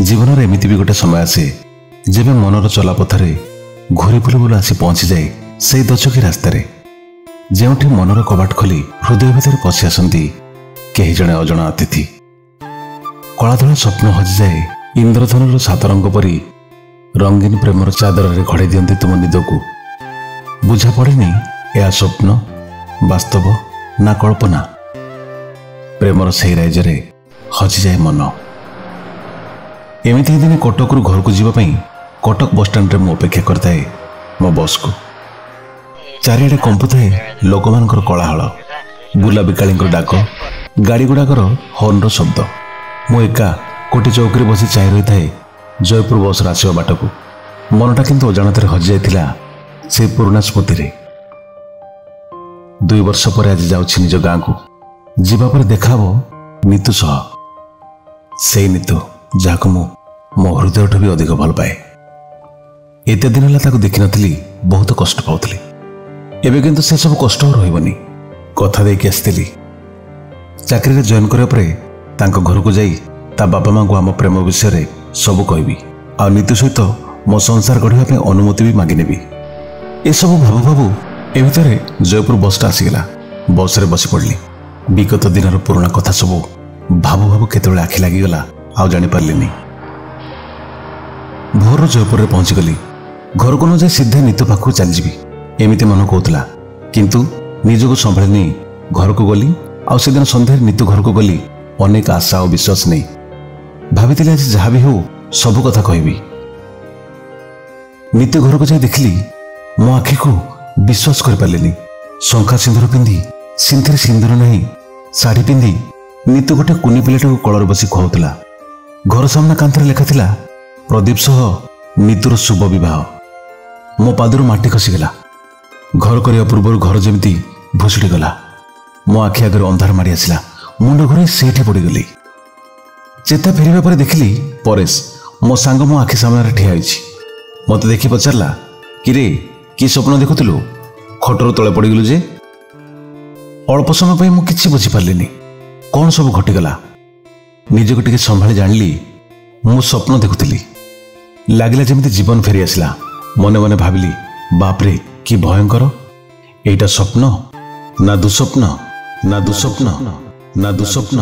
जीवन एमती भी गोटे समय आसे जेबे मनर चलापथरे घूरी बुलू बुलू आसी पहुंची जाए से दचकी रास्तार जो मनर कबाट खोली हृदय भितर पशि आसती कहीं जड़े अजणा अतिथि कलाधला स्वप्न हजि जाए इंद्रधनुर सात रंग परी रंगीन प्रेमर चादर रे घड़े दियंती तुम निद को बुझा पड़ेनी यह स्वप्न वास्तव ना कल्पना प्रेमर से राज्य हजि जाए मन एमती दिन कटक घर को जीवाई कटक बस स्टाण्ड मु अपेक्षा करता मो बस को चारिड़े कंपुए लोक मान कलाहल बुला बिकाली डाक गाड़ी गुड़ाकर हर्न शब्द मु एका कोटी चौकी बसी चाह रही थाए जयपुर बस आसवा बाट को मनटा किंतु अजाणत हजि जाता से पुराना स्मृति रे 2 वर्ष पर आज जाऊँ निज गाँ को जीवापर देखा नीतू सह से नीतू जहाँ मो हृदय भी अधिक भल पाए एत दिन है देखी नी बहुत कष्ट पाऊली एवं किंतु से सब कष्ट रही कथा देकी आसती चाकरी जॉइन करने घर को जाई ता बापा माँ को आम प्रेम विषय सब कहबी आ नीतू सहित मो संसार गढ़ा अनुमति भी मागिनेबी ए सब भाबू भाबू ए भितर जयपुर बसटा आसीगला बस रे बसी पड़ली विगत दिन पुराना कथा सब भाबू भाबू केतबेले आखि लागिगला आ जानी पारलिनी भोर जयपुर रे पहुंची गली घर को न जाए सीधे नीतू पाखु चली जीवी एमिति मन कहूला किंतु निजको संभाली घर को गली आ से दिन सन्धार नीतू घर को गली अनेक आशा और विश्वास नहीं भाभी आज जहाँ भी हो सब कथा कहबी नीतू घर को जाए देखली मो आखि को विश्वास कर पारे शंखा सिंदूर पिंधि सिंथरे सिंदूर नहीं शाढ़ी पिंधि नीतू गोटे कुनी पिलाटा को कलर बसी खुआउला घर सामना कांथरे लेखा थिला प्रदीप सह नीतूर शुभ विवाह मो पादरू माटी खसीगला घर करने पूर्व घर जमी भुसुड़ी गला मो आखि आगे अंधार माड़ी आसला मुंड घुरे से पड़गली चेता फेरिबा पर देखिली परेश मो सांग मो आखि सामने ठिया होइछि मते देखि पचारला किरे कि स्वप्न देखुलु खटर तले पड़गलु जे अल्प समय पर मुझे बुझी पार्लिनी कौन सब घटीगला निजको टिके संभाली जानिली मु स्वप्न देखुली लगिला जमी जीवन फेरी आसला मने मने भाविली बापरे कि भयंकर एटा स्वप्न ना दुस्वप्न ना दुस्वप्न ना दुस्वप्न।